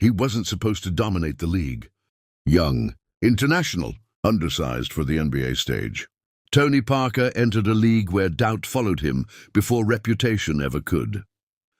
He wasn't supposed to dominate the league. Young, international, undersized for the NBA stage. Tony Parker entered a league where doubt followed him before reputation ever could.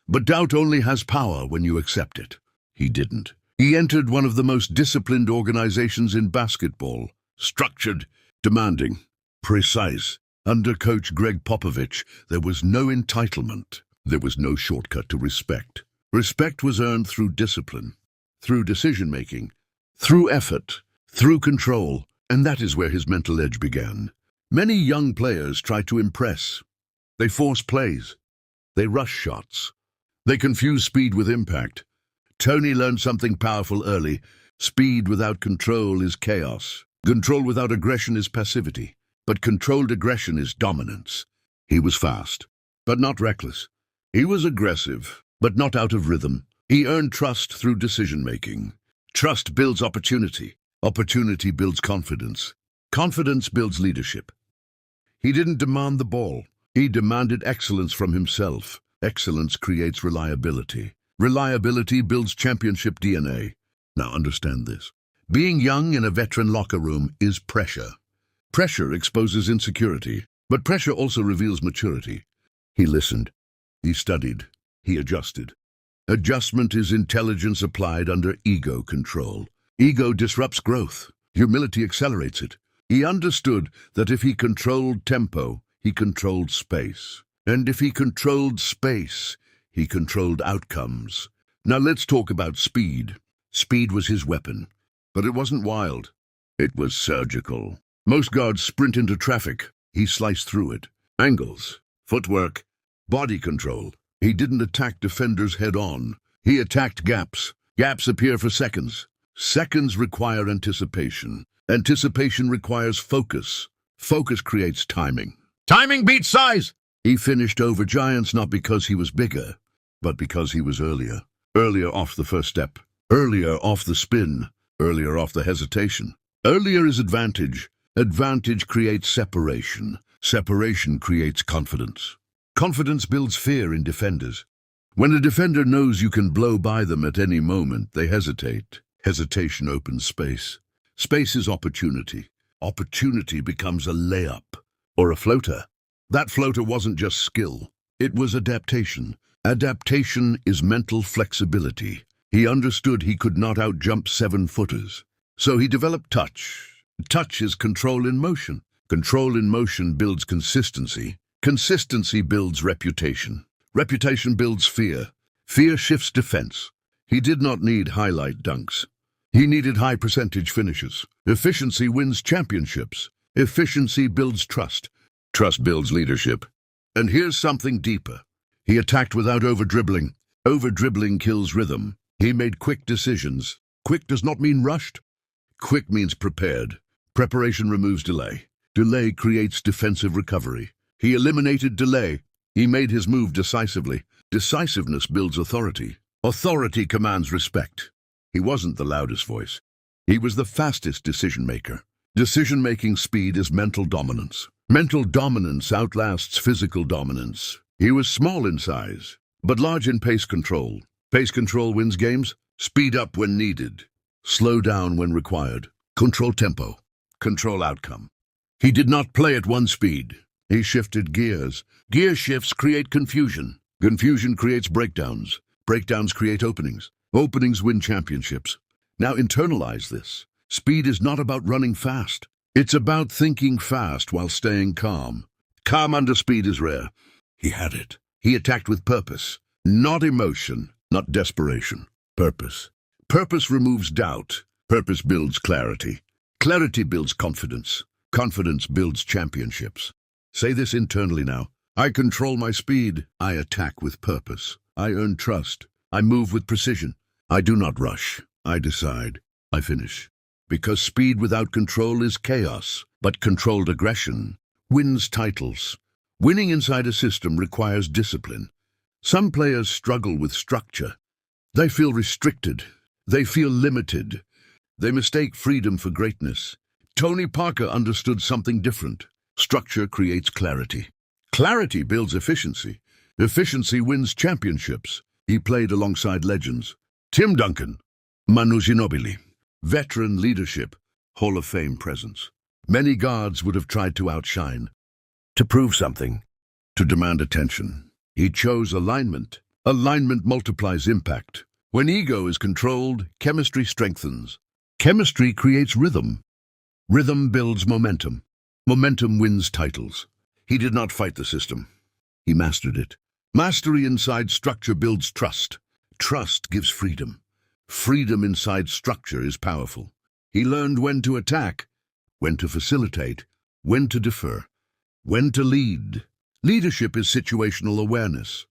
But doubt only has power when you accept it. He didn't. He entered one of the most disciplined organizations in basketball. Structured, demanding, precise. Under coach Greg Popovich, there was no entitlement. There was no shortcut to respect. Respect was earned through discipline, through decision-making, through effort, through control, and that is where his mental edge began. Many young players try to impress. They force plays. They rush shots. They confuse speed with impact. Tony learned something powerful early. Speed without control is chaos. Control without aggression is passivity. But controlled aggression is dominance. He was fast, but not reckless. He was aggressive, but not out of rhythm. He earned trust through decision-making. Trust builds opportunity. Opportunity builds confidence. Confidence builds leadership. He didn't demand the ball. He demanded excellence from himself. Excellence creates reliability. Reliability builds championship DNA. Now understand this. Being young in a veteran locker room is pressure. Pressure exposes insecurity, but pressure also reveals maturity. He listened. He studied. He adjusted. Adjustment is intelligence applied under ego control. Ego disrupts growth. Humility accelerates it. He understood that if he controlled tempo, he controlled space. And if he controlled space, he controlled outcomes. Now let's talk about speed. Speed was his weapon, but it wasn't wild. It was surgical. Most guards sprint into traffic. He sliced through it. Angles, footwork, body control. He didn't attack defenders head-on. He attacked gaps. Gaps appear for seconds. Seconds require anticipation. Anticipation requires focus. Focus creates timing. Timing beats size! He finished over giants not because he was bigger, but because he was earlier. Earlier off the first step. Earlier off the spin. Earlier off the hesitation. Earlier is advantage. Advantage creates separation. Separation creates confidence. Confidence builds fear in defenders. When a defender knows you can blow by them at any moment, they hesitate. Hesitation opens space. Space is opportunity. Opportunity becomes a layup or a floater. That floater wasn't just skill. It was adaptation. Adaptation is mental flexibility. He understood he could not outjump 7-footers. So he developed touch. Touch is control in motion. Control in motion builds consistency. Consistency builds reputation. Reputation builds fear. Fear shifts defense. He did not need highlight dunks. He needed high-percentage finishes. Efficiency wins championships. Efficiency builds trust. Trust builds leadership. And here's something deeper. He attacked without over-dribbling. Over-dribbling kills rhythm. He made quick decisions. Quick does not mean rushed. Quick means prepared. Preparation removes delay. Delay creates defensive recovery. He eliminated delay. He made his move decisively. Decisiveness builds authority. Authority commands respect. He wasn't the loudest voice. He was the fastest decision-maker. Decision-making speed is mental dominance. Mental dominance outlasts physical dominance. He was small in size, but large in pace control. Pace control wins games. Speed up when needed. Slow down when required. Control tempo. Control outcome. He did not play at one speed. He shifted gears. Gear shifts create confusion. Confusion creates breakdowns. Breakdowns create openings. Openings win championships. Now internalize this. Speed is not about running fast. It's about thinking fast while staying calm. Calm under speed is rare. He had it. He attacked with purpose. Not emotion, not desperation. Purpose. Purpose removes doubt. Purpose builds clarity. Clarity builds confidence. Confidence builds championships. Say this internally now. I control my speed. I attack with purpose. I earn trust. I move with precision. I do not rush. I decide. I finish. Because speed without control is chaos, but controlled aggression wins titles. Winning inside a system requires discipline. Some players struggle with structure. They feel restricted. They feel limited. They mistake freedom for greatness. Tony Parker understood something different. Structure creates clarity. Clarity builds efficiency. Efficiency wins championships. He played alongside legends. Tim Duncan, Manu Ginobili. Veteran leadership, Hall of Fame presence. Many guards would have tried to outshine, to prove something, to demand attention. He chose alignment. Alignment multiplies impact. When ego is controlled, chemistry strengthens. Chemistry creates rhythm. Rhythm builds momentum. Momentum wins titles. He did not fight the system. He mastered it. Mastery inside structure builds trust. Trust gives freedom. Freedom inside structure is powerful. He learned when to attack, when to facilitate, when to defer, when to lead. Leadership is situational awareness.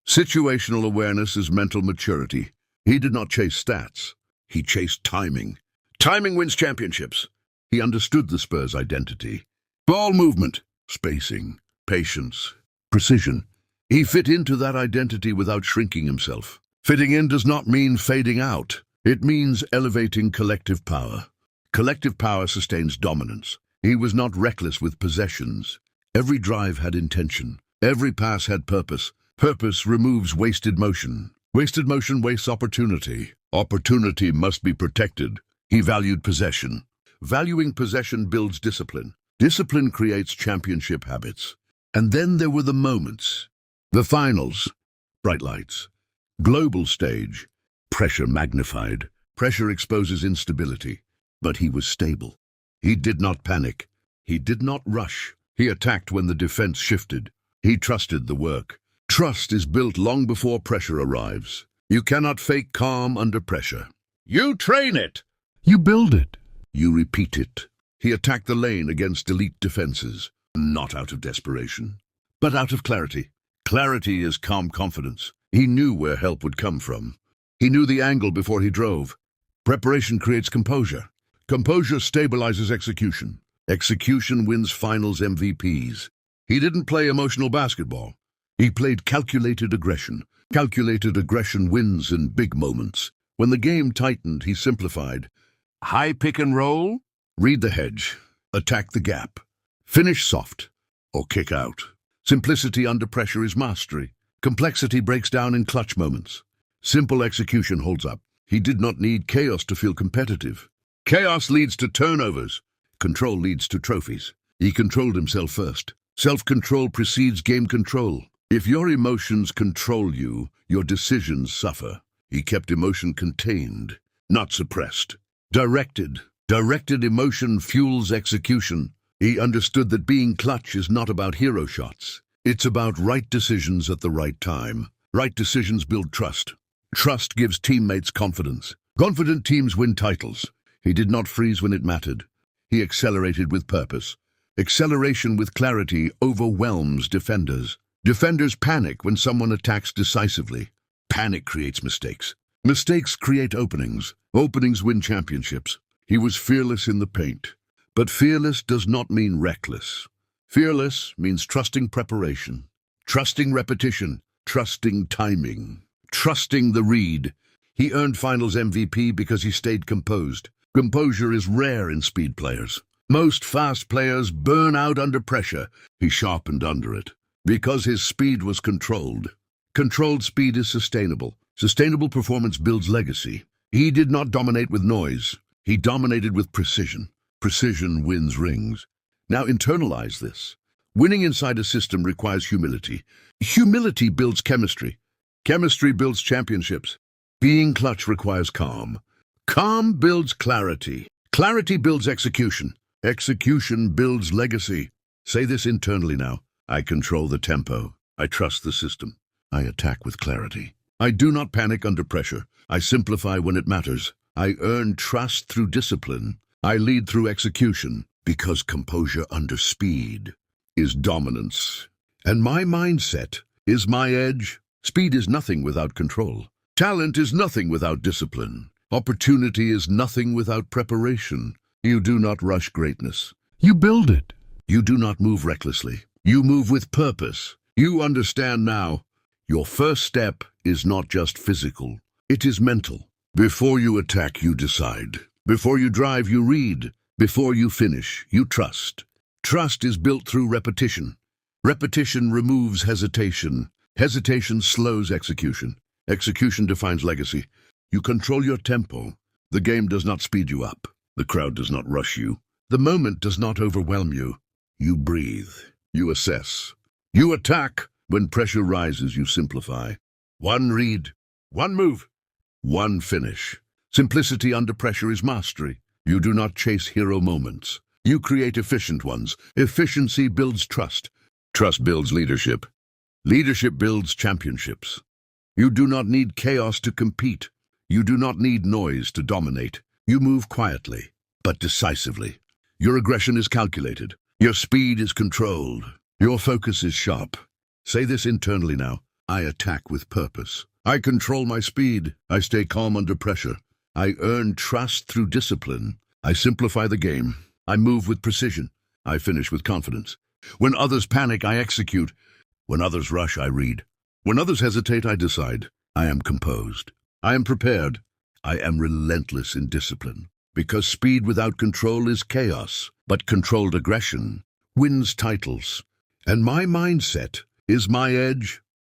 Situational awareness is mental maturity. He did not chase stats. He chased timing. Timing wins championships. He understood the Spurs' identity. Ball movement, spacing, patience, precision. He fit into that identity without shrinking himself. Fitting in does not mean fading out. It means elevating collective power. Collective power sustains dominance. He was not reckless with possessions. Every drive had intention. Every pass had purpose. Purpose removes wasted motion. Wasted motion wastes opportunity. Opportunity must be protected. He valued possession. Valuing possession builds discipline. Discipline creates championship habits. And then there were the moments. The finals. Bright lights. Global stage. Pressure magnified. Pressure exposes instability. But he was stable. He did not panic. He did not rush. He attacked when the defense shifted. He trusted the work. Trust is built long before pressure arrives. You cannot fake calm under pressure. You train it. You build it. You repeat it. He attacked the lane against elite defenses, not out of desperation, but out of clarity. Clarity is calm confidence. He knew where help would come from. He knew the angle before he drove. Preparation creates composure. Composure stabilizes execution. Execution wins finals MVPs. He didn't play emotional basketball. He played calculated aggression. Calculated aggression wins in big moments. When the game tightened, he simplified. High pick and roll? Read the hedge. Attack the gap. Finish soft or kick out. Simplicity under pressure is mastery. Complexity breaks down in clutch moments. Simple execution holds up. He did not need chaos to feel competitive. Chaos leads to turnovers. Control leads to trophies. He controlled himself first. Self-control precedes game control. If your emotions control you, your decisions suffer. He kept emotion contained, not suppressed. Directed. Directed emotion fuels execution. He understood that being clutch is not about hero shots. It's about right decisions at the right time. Right decisions build trust. Trust gives teammates confidence. Confident teams win titles. He did not freeze when it mattered. He accelerated with purpose. Acceleration with clarity overwhelms defenders. Defenders panic when someone attacks decisively. Panic creates mistakes. Mistakes create openings. Openings win championships. He was fearless in the paint. But fearless does not mean reckless. Fearless means trusting preparation, trusting repetition, trusting timing, trusting the read. He earned Finals MVP because he stayed composed. Composure is rare in speed players. Most fast players burn out under pressure. He sharpened under it because his speed was controlled. Controlled speed is sustainable. Sustainable performance builds legacy. He did not dominate with noise. He dominated with precision. Precision wins rings. Now internalize this. Winning inside a system requires humility. Humility builds chemistry. Chemistry builds championships. Being clutch requires calm. Calm builds clarity. Clarity builds execution. Execution builds legacy. Say this internally now. I control the tempo. I trust the system. I attack with clarity. I do not panic under pressure. I simplify when it matters. I earn trust through discipline. I lead through execution, because composure under speed is dominance. And my mindset is my edge. Speed is nothing without control. Talent is nothing without discipline. Opportunity is nothing without preparation. You do not rush greatness. You build it. You do not move recklessly. You move with purpose. You understand now. Your first step is not just physical. It is mental. Before you attack, you decide. Before you drive, you read. Before you finish, you trust. Trust is built through repetition. Repetition removes hesitation. Hesitation slows execution. Execution defines legacy. You control your tempo. The game does not speed you up. The crowd does not rush you. The moment does not overwhelm you. You breathe. You assess. You attack. When pressure rises, you simplify. One read. One move. One finish. Simplicity under pressure is mastery. You do not chase hero moments. You create efficient ones. Efficiency builds trust. Trust builds leadership. Leadership builds championships. You do not need chaos to compete. You do not need noise to dominate. You move quietly, but decisively. Your aggression is calculated. Your speed is controlled. Your focus is sharp. Say this internally now. I attack with purpose. I control my speed. I stay calm under pressure. I earn trust through discipline. I simplify the game. I move with precision. I finish with confidence. When others panic, I execute. When others rush, I read. When others hesitate, I decide. I am composed. I am prepared. I am relentless in discipline. Because speed without control is chaos, but controlled aggression wins titles. And my mindset is my edge.